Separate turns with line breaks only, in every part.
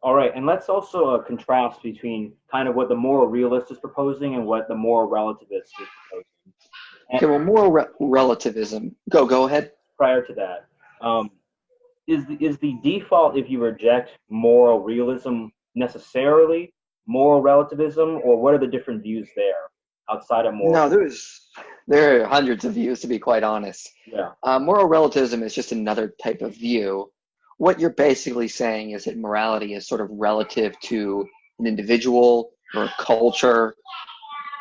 All right, and let's also contrast between kind of what the moral realist is proposing and what the moral relativist is proposing. And
Okay, well, relativism. Go ahead.
prior to that, um, is the default if you reject moral realism necessarily moral relativism, or what are the different views there outside of moral?
No, there are hundreds of views, to be quite honest.
Yeah.
Moral relativism is just another type of view. What you're basically saying is that morality is sort of relative to an individual or a culture,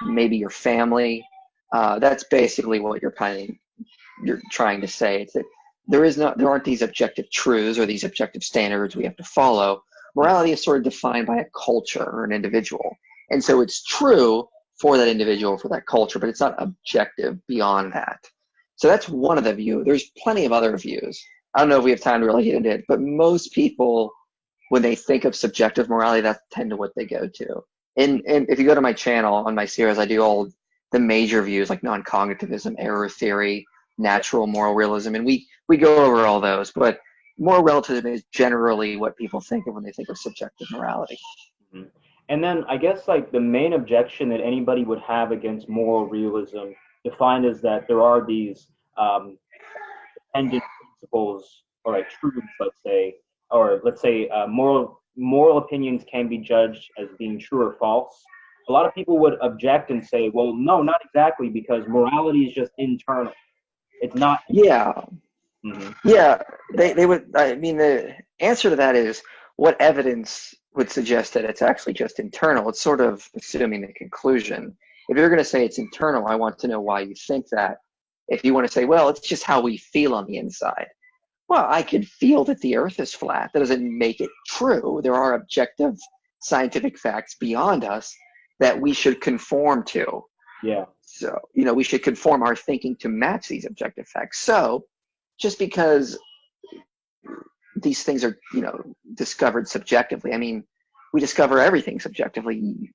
maybe your family. That's basically what you're trying to say. It's that there aren't these objective truths or these objective standards we have to follow. Morality is sort of defined by a culture or an individual, and so it's true for that individual, for that culture, but it's not objective beyond that. So that's one of the views. There's plenty of other views. I don't know if we have time to really get into it, but most people, when they think of subjective morality, that's tend to what they go to. And if you go to my channel on my series, I do all the major views like non-cognitivism, error theory, natural moral realism, and we go over all those. But moral relativism is generally what people think of when they think of subjective morality.
Mhm. And then I guess like the main objection that anybody would have against moral realism defined as that there are these dependent principles or like truths, let's say, or let's say moral opinions can be judged as being true or false. A lot of people would object and say, well, no, not exactly, because morality is just internal. It's not.
Yeah,
Mhm.
yeah. They would. I mean, the answer to that is what evidence would suggest that it's actually just internal. It's sort of assuming the conclusion. If you're going to say it's internal, I want to know why you think that. If you want to say, well, it's just how we feel on the inside. Well, I could feel that the earth is flat. That doesn't make it true. There are objective scientific facts beyond us that we should conform to.
Yeah.
So, we should conform our thinking to match these objective facts. So, just because these things are, discovered subjectively, I mean, we discover everything subjectively.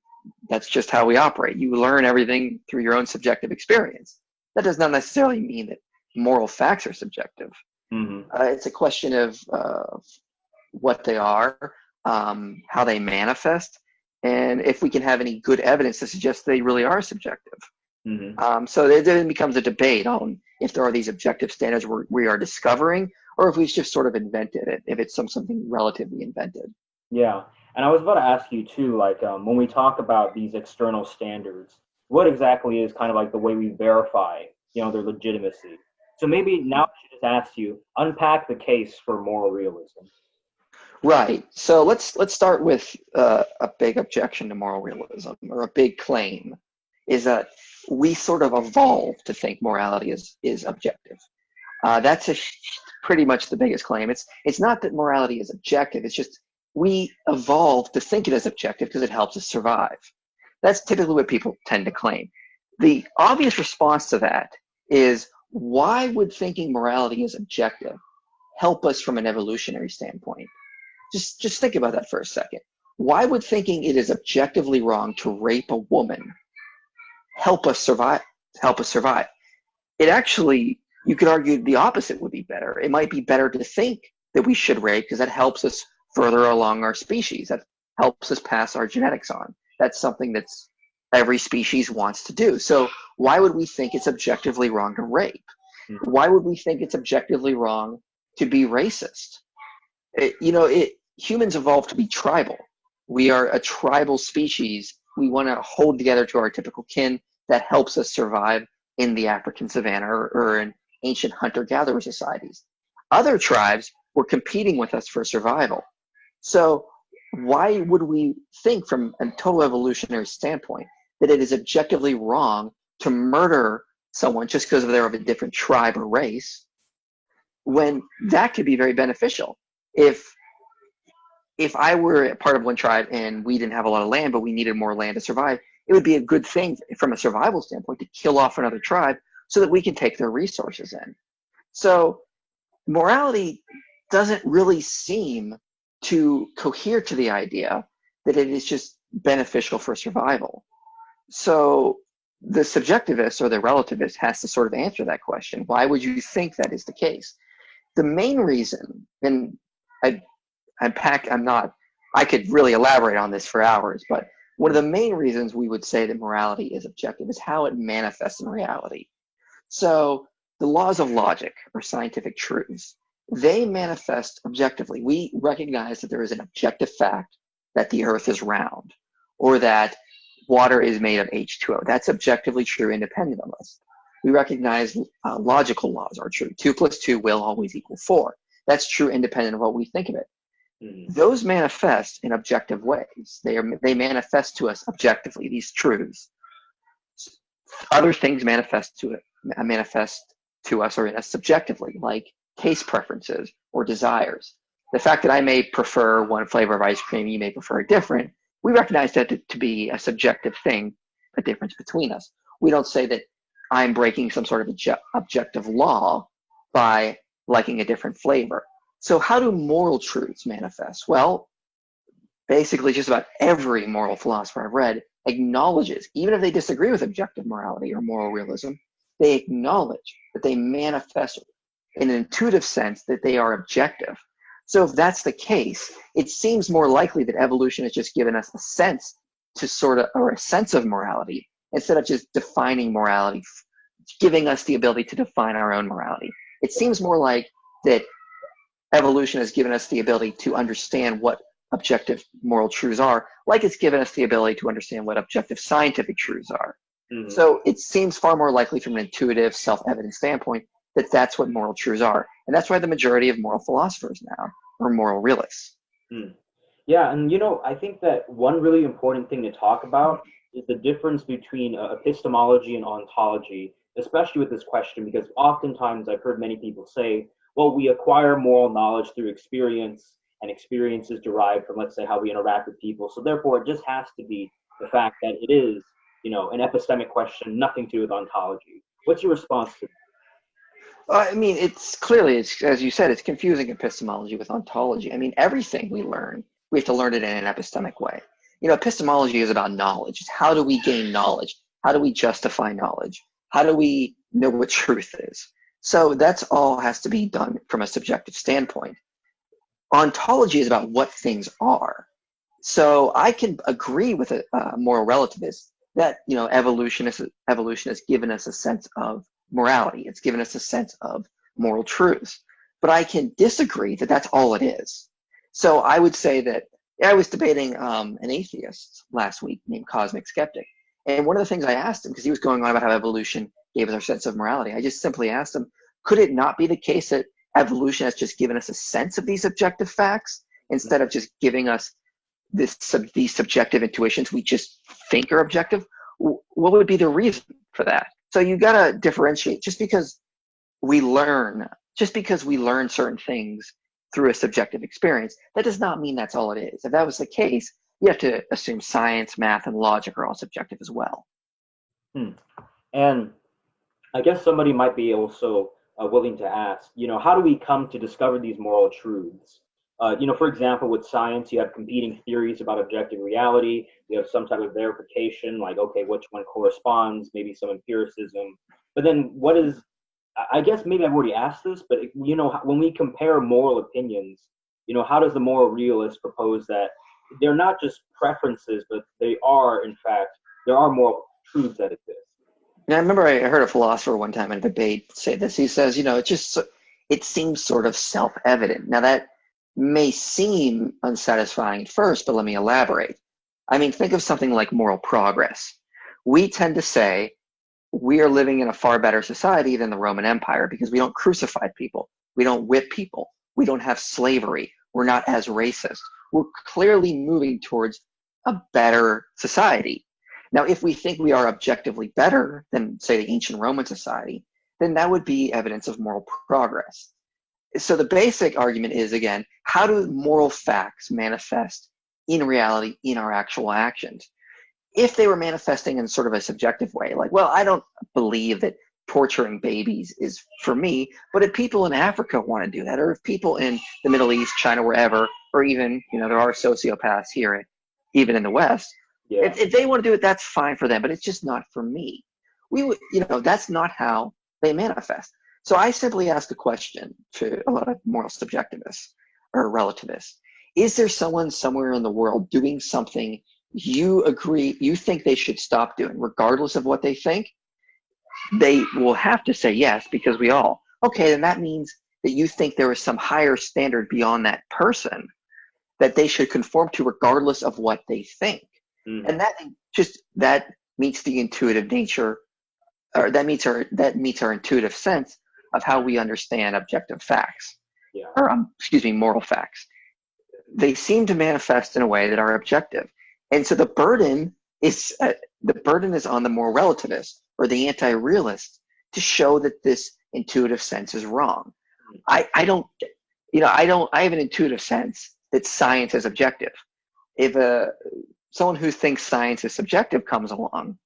That's just how we operate. You learn everything through your own subjective experience. That does not necessarily mean that moral facts are subjective.
Mm-hmm.
It's a question of what they are, how they manifest, and if we can have any good evidence to suggest they really are subjective.
Mm-hmm.
So it then becomes a debate on if there are these objective standards we are discovering, or if we've just sort of invented it, if it's something relatively invented.
Yeah. And I was about to ask you too, like when we talk about these external standards, what exactly is kind of like the way we verify, their legitimacy? So maybe now I should just ask you, unpack the case for moral realism.
Right. So let's start with a big objection to moral realism, or a big claim, is that we sort of evolved to think morality is objective. That's pretty much the biggest claim. It's not that morality is objective. It's just we evolved to think it as objective because it helps us survive. That's typically what people tend to claim. The obvious response to that is, why would thinking morality is objective help us from an evolutionary standpoint? Just think about that for a second. Why would thinking it is objectively wrong to rape a woman help us survive? It actually, you could argue the opposite would be better. It might be better to think that we should rape because that helps us further along our species. That helps us pass our genetics on. That's something that's every species wants to do. So why would we think it's objectively wrong to rape? Why would we think it's objectively wrong to be racist? Humans evolved to be tribal. We are a tribal species. We want to hold together to our typical kin. That helps us survive in the African savannah or in ancient hunter-gatherer societies. Other tribes were competing with us for survival. So why would we think from a total evolutionary standpoint that it is objectively wrong to murder someone just because they're of a different tribe or race, when that could be very beneficial? If I were a part of one tribe and we didn't have a lot of land, but we needed more land to survive, it would be a good thing from a survival standpoint to kill off another tribe so that we can take their resources in. So morality doesn't really seem to cohere to the idea that it is just beneficial for survival. So the subjectivist or the relativist has to sort of answer that question. Why would you think that is the case? The main reason, and I'm not I could really elaborate on this for hours, but one of the main reasons we would say that morality is objective is how it manifests in reality. So the laws of logic or scientific truths, they manifest objectively. We recognize that there is an objective fact that the earth is round or that water is made of H2O. That's objectively true independent of us. We recognize logical laws are true. 2 + 2 will always equal 4. That's true independent of what we think of it.
Mm-hmm.
Those manifest in objective ways. They manifest to us objectively, these truths. Other things manifest to us or in us subjectively, like taste preferences or desires. The fact that I may prefer one flavor of ice cream, you may prefer a different, we recognize that to be a subjective thing, a difference between us. We don't say that I'm breaking some sort of objective law by liking a different flavor. So how do moral truths manifest? Well, basically just about every moral philosopher I've read acknowledges, even if they disagree with objective morality or moral realism, they acknowledge that they manifest in an intuitive sense that they are objective. So if that's the case, it seems more likely that evolution has just given us a sense or a sense of morality instead of just defining morality, giving us the ability to define our own morality. It seems more like that evolution has given us the ability to understand what objective moral truths are, like it's given us the ability to understand what objective scientific truths are. Mm-hmm. So it seems far more likely from an intuitive, self-evident standpoint that that's what moral truths are. And that's why the majority of moral philosophers now are moral realists.
Mm. Yeah, and I think that one really important thing to talk about is the difference between epistemology and ontology, especially with this question, because oftentimes I've heard many people say, well, we acquire moral knowledge through experience, and experience is derived from, let's say, how we interact with people. So therefore, it just has to be the fact that it is, an epistemic question, nothing to do with ontology. What's your response to that?
I mean, it's as you said, it's confusing epistemology with ontology. I mean, everything we learn, we have to learn it in an epistemic way. Epistemology is about knowledge. It's how do we gain knowledge? How do we justify knowledge? How do we know what truth is? So that's all has to be done from a subjective standpoint. Ontology is about what things are. So I can agree with a moral relativist that evolution has given us a sense of morality. It's given us a sense of moral truths. But I can disagree that that's all it is. So I would say that I was debating an atheist last week named Cosmic Skeptic. And one of the things I asked him, because he was going on about how evolution gave us our sense of morality, I just simply asked him, could it not be the case that evolution has just given us a sense of these objective facts instead of just giving us these subjective intuitions we just think are objective? What would be the reason for that? So you got to differentiate. Just because we learn certain things through a subjective experience, that does not mean that's all it is. If that was the case, you have to assume science, math, and logic are all subjective as well.
And I guess somebody might be also willing to ask, how do we come to discover these moral truths? For example, with science, you have competing theories about objective reality. You have some type of verification, like, okay, which one corresponds, maybe some empiricism. But then I guess maybe I've already asked this, but, when we compare moral opinions, how does the moral realist propose that they're not just preferences, but there are moral truths that exist?
And I remember I heard a philosopher one time in a debate say this. He says, it seems sort of self-evident. Now that may seem unsatisfying at first, but let me elaborate. I mean, think of something like moral progress. We tend to say we are living in a far better society than the Roman Empire because we don't crucify people. We don't whip people. We don't have slavery. We're not as racist. We're clearly moving towards a better society. Now, if we think we are objectively better than, say, the ancient Roman society, then that would be evidence of moral progress. So the basic argument is, again, how do moral facts manifest in reality in our actual actions? If they were manifesting in sort of a subjective way, like, well, I don't believe that torturing babies is for me, but if people in Africa want to do that, or if people in the Middle East, China, wherever, or even, there are sociopaths here, even in the West, yeah. If they want to do it, that's fine for them, but it's just not for me. That's not how they manifest. So I simply ask the question to a lot of moral subjectivists or relativists. is there someone somewhere in the world doing something you think they should stop doing, regardless of what they think? They will have to say yes, because we all, okay, then that means that you think there is some higher standard beyond that person that they should conform to regardless of what they think.
Mm-hmm.
And that meets the intuitive nature, or that meets our intuitive sense of how we understand objective facts, or moral facts. They seem to manifest in a way that are objective. And so the burden is on the moral relativist or the anti-realist to show that this intuitive sense is wrong. I have an intuitive sense that science is objective. If someone who thinks science is subjective comes along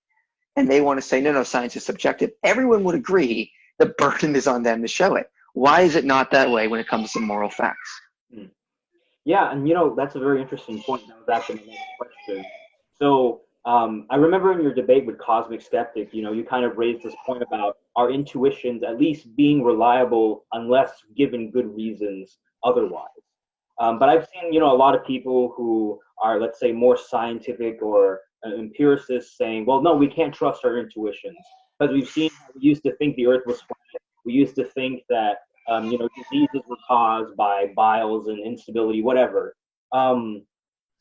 and they want to say, no, science is subjective, everyone would agree the burden is on them to show it. Why is it not that way when it comes to moral facts?
Yeah, and that's a very interesting point. That was actually my next question. So I remember in your debate with Cosmic Skeptic, you kind of raised this point about our intuitions at least being reliable unless given good reasons otherwise. But I've seen, a lot of people who are, let's say, more scientific or empiricists saying, well, no, we can't trust our intuitions. Because we've seen how we used to think the earth was flat. We used to think that, diseases were caused by biles and instability, whatever.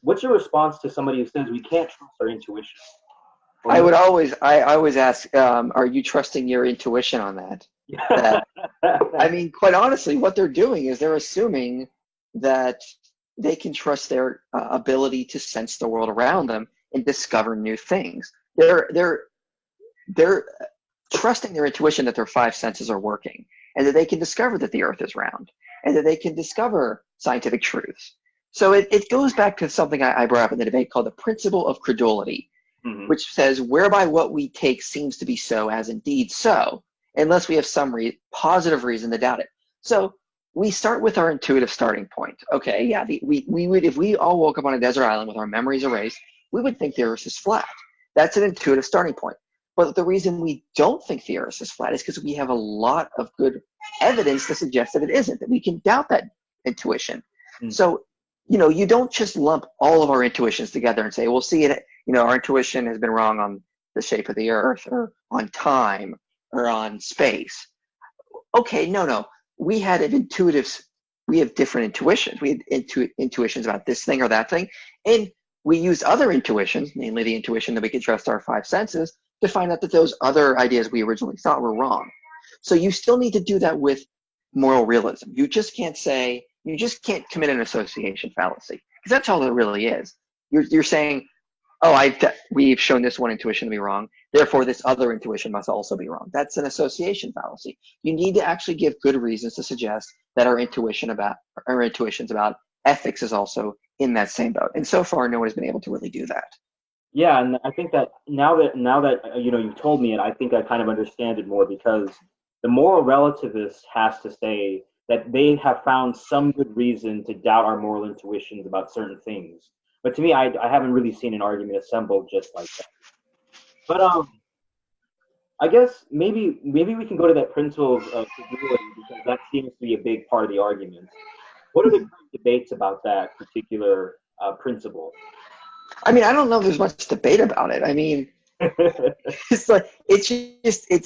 What's your response to somebody who says we can't trust our intuition?
I always ask, are you trusting your intuition on that? I mean, quite honestly, what they're doing is they're assuming that they can trust their ability to sense the world around them and discover new things. They're trusting their intuition that their five senses are working and that they can discover that the earth is round and that they can discover scientific truths. So it goes back to something I brought up in the debate called the principle of credulity, which says, whereby what we take seems to be so as indeed so, unless we have some positive reason to doubt it. So we start with our intuitive starting point. Okay, yeah, we would, if we all woke up on a desert island with our memories erased, we would think the earth is flat. That's an intuitive starting point. But the reason we don't think the earth is flat is because we have a lot of good evidence to suggest that it isn't, that we can doubt that intuition. So, you don't just lump all of our intuitions together and say, well, see, our intuition has been wrong on the shape of the earth or on time or on space. Okay, no. We have different intuitions. We had intuitions about this thing or that thing. And we use other intuitions, namely the intuition that we can trust our five senses, to find out that those other ideas we originally thought were wrong. So you still need to do that with moral realism. You just can't commit an association fallacy, because that's all it really is. You're saying, we've shown this one intuition to be wrong, therefore this other intuition must also be wrong. That's an association fallacy. You need to actually give good reasons to suggest that our intuitions about ethics is also in that same boat. And so far, no one has been able to really do that.
Yeah, and I think that now that you've told me it, I think I kind of understand it more, because the moral relativist has to say that they have found some good reason to doubt our moral intuitions about certain things. But to me, I haven't really seen an argument assembled just like that. But I guess maybe we can go to that principle of credulity, because that seems to be a big part of the argument. What are the debates about that particular principle?
I mean, I don't know if there's much debate about it. I mean, it's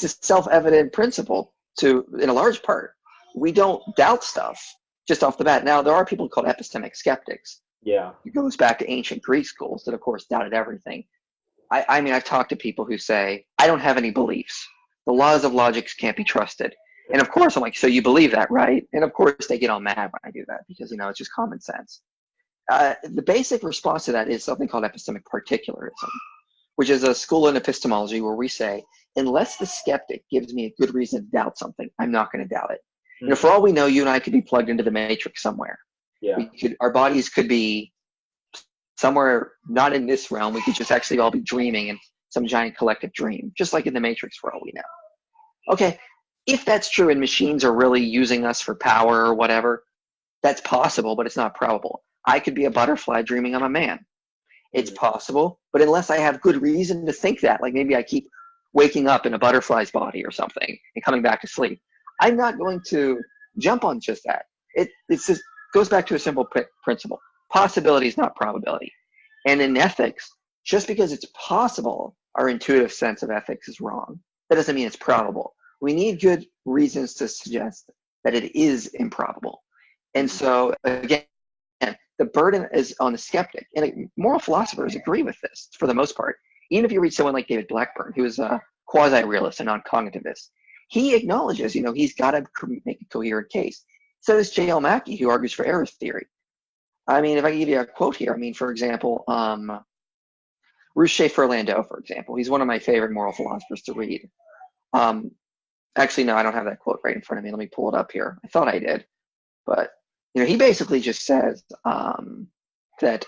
a self-evident principle in a large part. We don't doubt stuff just off the bat. Now, there are people called epistemic skeptics.
Yeah.
It goes back to ancient Greek schools that, of course, doubted everything. I mean, I've talked to people who say, I don't have any beliefs. The laws of logic can't be trusted. And of course, I'm like, so you believe that, right? And of course, they get all mad when I do that, because, it's just common sense. The basic response to that is something called epistemic particularism, which is a school in epistemology where we say, unless the skeptic gives me a good reason to doubt something, I'm not going to doubt it. For all we know, you and I could be plugged into the matrix somewhere.
Yeah.
Our bodies could be somewhere not in this realm. We could just actually all be dreaming in some giant collective dream, just like in the matrix for all we know. Okay, if that's true and machines are really using us for power or whatever, that's possible, but it's not probable. I could be a butterfly dreaming I'm a man. It's possible, but unless I have good reason to think that, like maybe I keep waking up in a butterfly's body or something and coming back to sleep, I'm not going to jump on just that. It just goes back to a simple principle. possibility is not probability. And in ethics, just because it's possible, our intuitive sense of ethics is wrong. That doesn't mean it's probable. We need good reasons to suggest that it is improbable. And so, again, the burden is on the skeptic. And moral philosophers agree with this for the most part. Even if you read someone like David Blackburn, who is a quasi-realist, a non-cognitivist, he acknowledges, he's got to make a coherent case. So does J.L. Mackie, who argues for error theory. I mean, if I give you a quote here, for example, Ruth Schaefer Landau, for example, he's one of my favorite moral philosophers to read. Actually, no, I don't have that quote right in front of me. Let me pull it up here. I thought I did. But, he basically just says that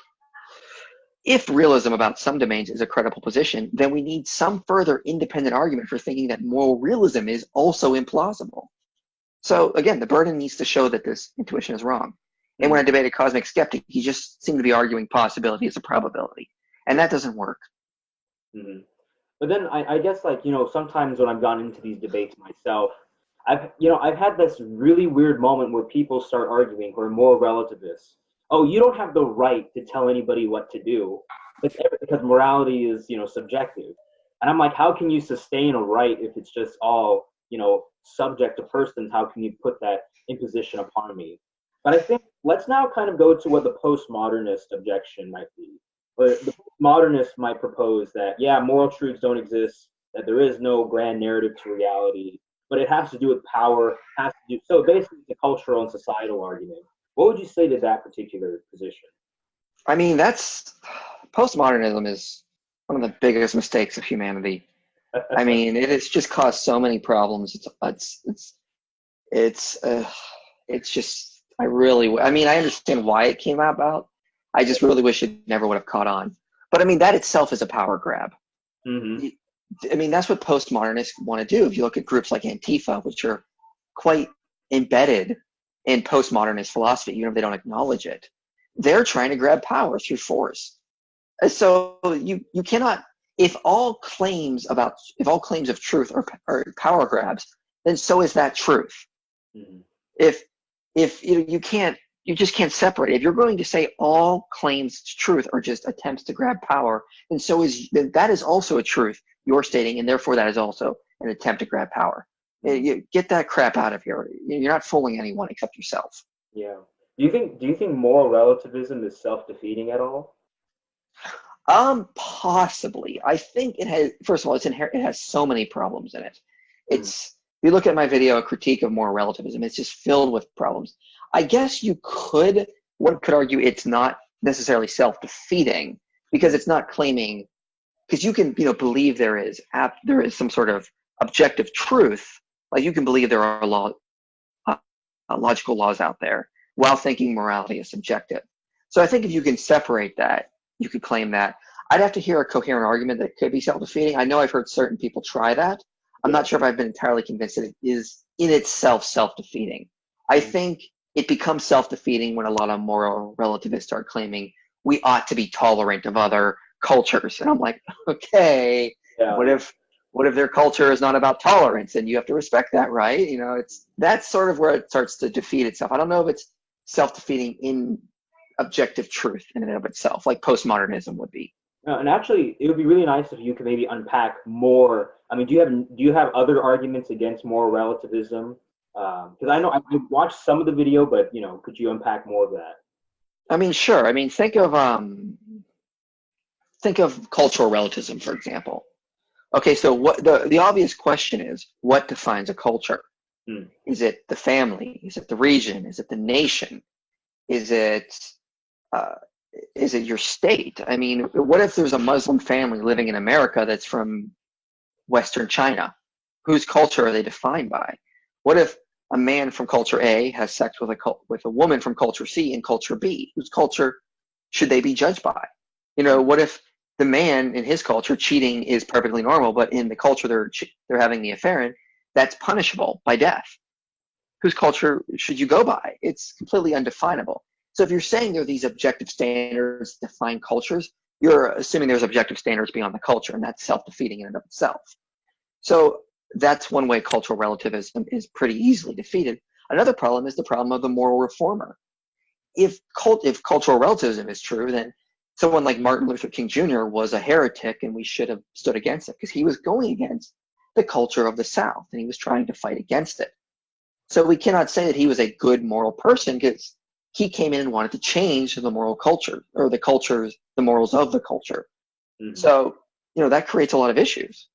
if realism about some domains is a credible position, then we need some further independent argument for thinking that moral realism is also implausible. So again, the burden needs to show that this intuition is wrong. And when I debated cosmic skeptic, he just seemed to be arguing possibility as a probability. And that doesn't work.
Mm-hmm. But then I guess, sometimes when I've gone into these debates myself, I've had this really weird moment where people start arguing, who are more relativists. Oh, you don't have the right to tell anybody what to do because morality is, subjective. And I'm like, how can you sustain a right if it's just all, subject to persons? How can you put that imposition upon me? But I think let's now kind of go to what the postmodernist objection might be. Or the postmodernists might propose that, yeah, moral truths don't exist, that there is no grand narrative to reality, but it has to do with power, so basically it's a cultural and societal argument. What would you say to that particular position?
Postmodernism is one of the biggest mistakes of humanity. It has just caused so many problems. It's just, I understand why it came about. I just really wish it never would have caught on. But that itself is a power grab.
Mm-hmm.
That's what postmodernists want to do. If you look at groups like Antifa, which are quite embedded in postmodernist philosophy, even if they don't acknowledge it, they're trying to grab power through force. So you cannot, if all claims of truth are power grabs, then so is that truth. Mm-hmm. If you just can't separate. If you're going to say all claims to truth are just attempts to grab power, then that is also a truth you're stating, and therefore that is also an attempt to grab power. You get that crap out of here. You're not fooling anyone except yourself.
Yeah. Do you think moral relativism is self-defeating at all?
Possibly. I think it has. First of all, it has so many problems in it. If you look at my video, A Critique of Moral Relativism, it's just filled with problems. I guess one could argue it's not necessarily self-defeating because it's not claiming, because you can, believe there is some sort of objective truth. Like you can believe there are logical laws out there while thinking morality is subjective. So I think if you can separate that, you could claim that. I'd have to hear a coherent argument that could be self-defeating. I know I've heard certain people try that. I'm not sure if I've been entirely convinced that it is in itself self-defeating. I think it becomes self-defeating when a lot of moral relativists start claiming we ought to be tolerant of other cultures. And I'm like, okay, yeah. What if their culture is not about tolerance and you have to respect that, right? That's sort of where it starts to defeat itself. I don't know if it's self-defeating in objective truth in and of itself, like postmodernism would be.
And actually, it would be really nice if you could maybe unpack more. Do you have other arguments against moral relativism? Because I know I watched some of the video, but could you unpack more of that?
Sure. Think of cultural relativism, for example. Okay, so what the obvious question is, what defines a culture? Is it the family? Is it the region? Is it the nation? Is it your state? What if there's a Muslim family living in America that's from Western China? Whose culture are they defined by? What if a man from culture A has sex with a woman from culture C in culture B? Whose culture should they be judged by? What if the man in his culture cheating is perfectly normal, but in the culture they're having the affair in, that's punishable by death? Whose culture should you go by? It's completely undefinable. So if you're saying there are these objective standards that define cultures, you're assuming there's objective standards beyond the culture, and that's self-defeating in and of itself. So that's one way cultural relativism is pretty easily defeated. Another problem is the problem of the moral reformer. if cultural relativism is true, then someone like Martin Luther King Jr. was a heretic, and we should have stood against it because he was going against the culture of the South, and he was trying to fight against it. So we cannot say that he was a good moral person because he came in and wanted to change the moral culture, or the morals of the culture. Mm-hmm. So, that creates a lot of issues.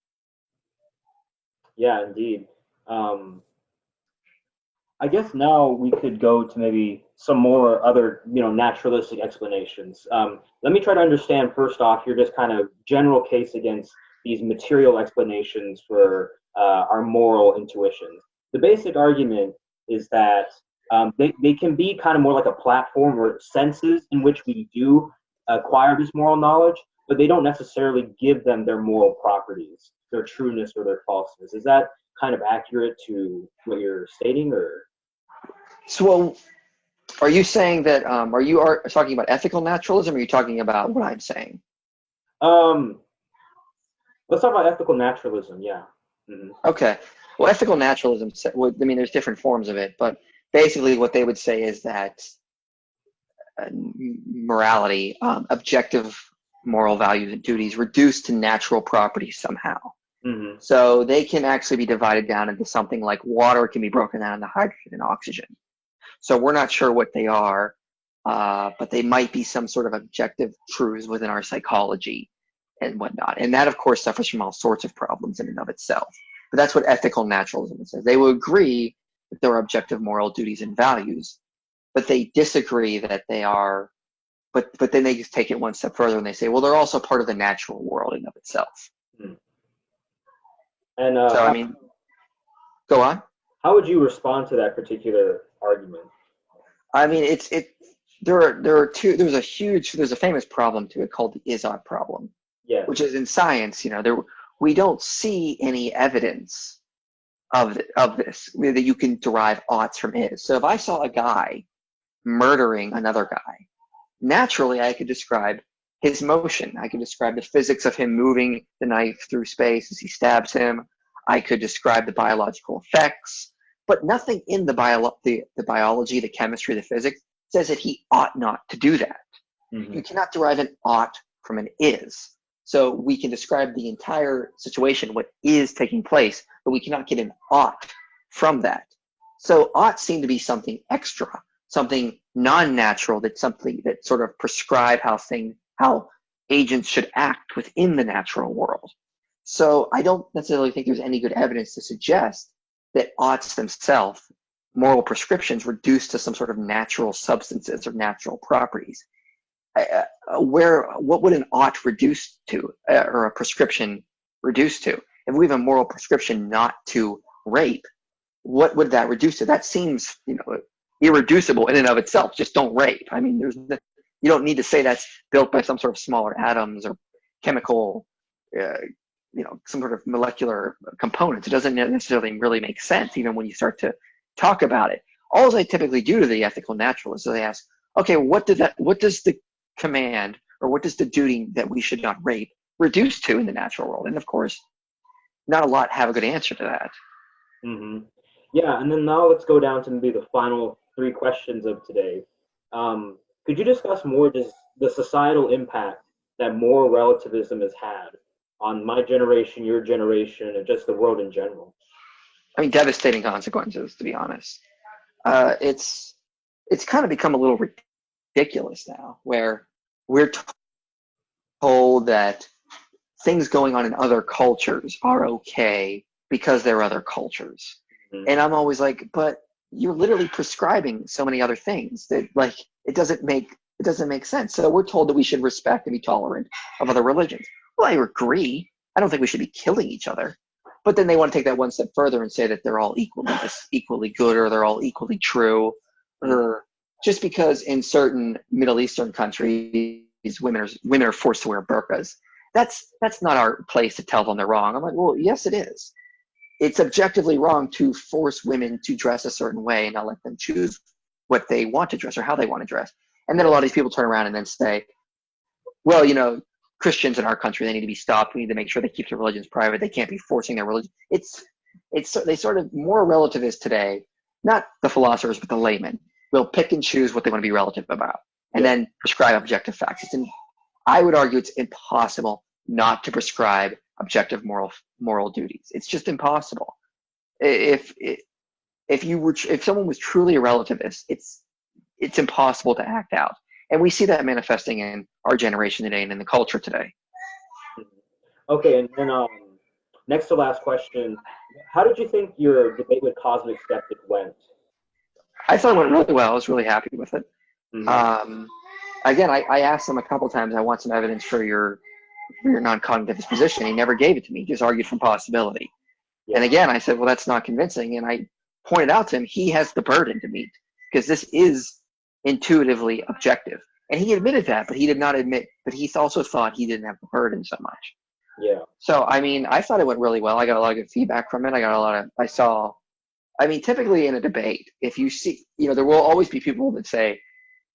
Yeah, indeed. I guess now we could go to maybe some more other, naturalistic explanations. Let me try to understand first off your just kind of general case against these material explanations for our moral intuitions. The basic argument is that they can be kind of more like a platform or senses in which we do acquire this moral knowledge, but they don't necessarily give them their moral properties, their trueness or their falseness. Is that kind of accurate to what you're stating, or?
So, are you saying that, are you talking about ethical naturalism, or are you talking about what I'm saying?
Let's talk about ethical naturalism, yeah. Mm-hmm.
Okay. Well, ethical naturalism, there's different forms of it, but basically what they would say is that morality, objective moral values and duties reduced to natural properties somehow. Mm-hmm. So they can actually be divided down into something like water can be broken down into hydrogen and oxygen. So we're not sure what they are, but they might be some sort of objective truths within our psychology and whatnot. And that, of course, suffers from all sorts of problems in and of itself. But that's what ethical naturalism says. They will agree that there are objective moral duties and values, but they disagree that they are, but then they just take it one step further and they say, well, they're also part of the natural world in and of itself. Hmm.
And
so, go on.
How would you respond to that particular argument?
I mean, there's a famous problem to it called the is-ought problem. Yeah. Which is in science, we don't see any evidence of this, that you can derive oughts from is. So if I saw a guy murdering another guy, naturally I could describe his motion. I could describe the physics of him moving the knife through space as he stabs him. I could describe the biological effects, but nothing in the biology, the chemistry, the physics says that he ought not to do that. Mm-hmm. You cannot derive an ought from an is. So we can describe the entire situation, what is taking place, but we cannot get an ought from that. So oughts seem to be something extra, something non-natural, that's something that sort of prescribe how agents should act within the natural world. So I don't necessarily think there's any good evidence to suggest that oughts themselves, moral prescriptions, reduce to some sort of natural substances or natural properties. What would an ought reduce to, or a prescription reduce to? If we have a moral prescription not to rape, what would that reduce to? That seems, irreducible in and of itself. Just don't rape. I mean, you don't need to say that's built by some sort of smaller atoms or chemical, some sort of molecular components. It doesn't necessarily really make sense, even when you start to talk about it. All they typically do to the ethical naturalists is they ask, okay, what does the command, or what does the duty that we should not rape reduce to in the natural world? And of course, not a lot have a good answer to that.
Mm-hmm. Yeah, and then now let's go down to maybe the final three questions of today. Could you discuss more just the societal impact that moral relativism has had on my generation, your generation, and just the world in general?
I mean, devastating consequences, to be honest. It's kind of become a little ridiculous now, where we're told that things going on in other cultures are okay because they're other cultures. Mm-hmm. And I'm always like, but you're literally prescribing so many other things that, like, it doesn't make sense. So we're told that we should respect and be tolerant of other religions. Well, I agree. I don't think we should be killing each other. But then they want to take that one step further and say that they're all equally good, or they're all equally true, or just because in certain Middle Eastern countries women are forced to wear burqas. That's not our place to tell them they're wrong. I'm like, well, yes, it is. It's objectively wrong to force women to dress a certain way and not let them choose what they want to dress or how they want to dress. And then a lot of these people turn around and then say, well, Christians in our country, they need to be stopped. We need to make sure they keep their religions private. They can't be forcing their religion. They sort of more relativist today, not the philosophers, but the laymen. will pick and choose what they want to be relative about, and then prescribe objective facts. I would argue it's impossible not to prescribe objective moral duties. It's just impossible. If someone was truly a relativist, it's impossible to act out. And we see that manifesting in our generation today and in the culture today.
Okay, and then next to last question, how did you think your debate with Cosmic Skeptic went?
I thought it went really well. I was really happy with it.
Mm-hmm.
Again, I asked him a couple times, I want some evidence for your non-cognitive disposition. He never gave it to me. He just argued from possibility. Yeah. And again, I said, well, that's not convincing. And I pointed out to him, he has the burden to meet because this is intuitively objective. And he admitted that, but he did not admit, but he also thought he didn't have the burden so much.
Yeah.
So, I mean, I thought it went really well. I got a lot of good feedback from it. Typically in a debate, if you see, there will always be people that say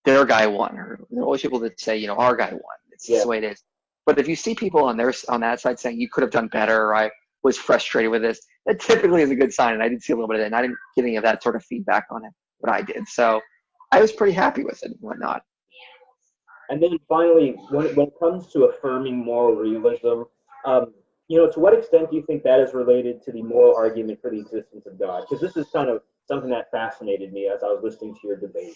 their guy won, or there are always people that say, our guy won. It's just the way it is. But if you see people on that side saying you could have done better, or I was frustrated with this, that typically is a good sign. And I did see a little bit of it, and I didn't get any of that sort of feedback on it, but I did. So I was pretty happy with it and whatnot.
And then finally, when it comes to affirming moral realism, to what extent do you think that is related to the moral argument for the existence of God? Because this is kind of something that fascinated me as I was listening to your debate.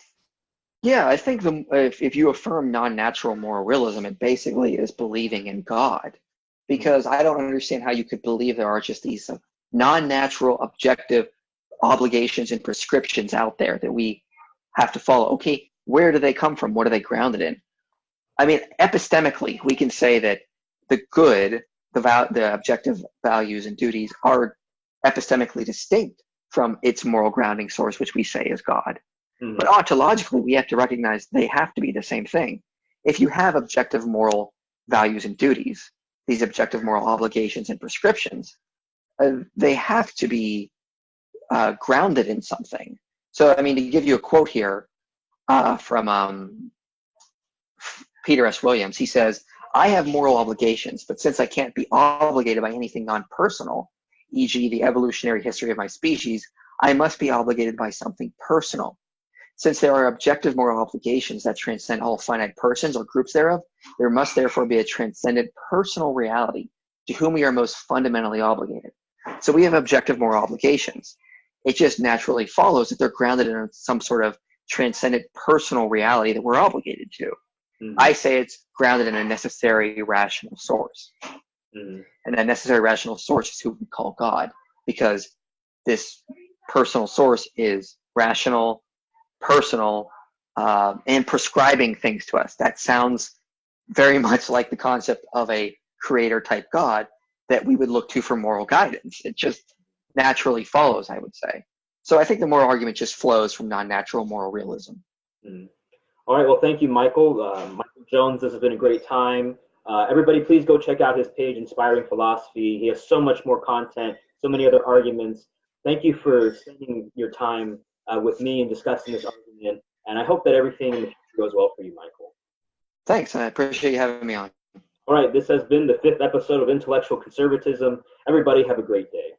Yeah, I think if you affirm non-natural moral realism, it basically is believing in God. Because I don't understand how you could believe there are just these non-natural, objective obligations and prescriptions out there that we have to follow. Okay, where do they come from? What are they grounded in? I mean, epistemically, we can say that the good, the objective values and duties are epistemically distinct from its moral grounding source, which we say is God. Mm-hmm. But ontologically, we have to recognize they have to be the same thing. If you have objective moral values and duties, these objective moral obligations and prescriptions, they have to be grounded in something. So, I mean, to give you a quote here from Peter S. Williams, he says, I have moral obligations, but since I can't be obligated by anything non-personal, e.g. the evolutionary history of my species, I must be obligated by something personal. Since there are objective moral obligations that transcend all finite persons or groups thereof, there must therefore be a transcendent personal reality to whom we are most fundamentally obligated. So we have objective moral obligations. It just naturally follows that they're grounded in some sort of transcendent personal reality that we're obligated to. Mm-hmm. I say it's grounded in a necessary rational source. Mm-hmm. And that necessary rational source is who we call God, because this personal source is rational, personal, and prescribing things to us. That sounds very much like the concept of a creator type God that we would look to for moral guidance. It just naturally follows, I would say. So I think the moral argument just flows from non-natural moral realism.
Mm-hmm. All right, well, thank you, Michael. Michael Jones, this has been a great time. Everybody, please go check out his page, Inspiring Philosophy. He has so much more content, so many other arguments. Thank you for spending your time with me and discussing this argument, and I hope that everything in the future goes well for you, Michael.
Thanks, I appreciate you having me on.
All right, this has been the 5th episode of Intellectual Conservatism. Everybody have a great day.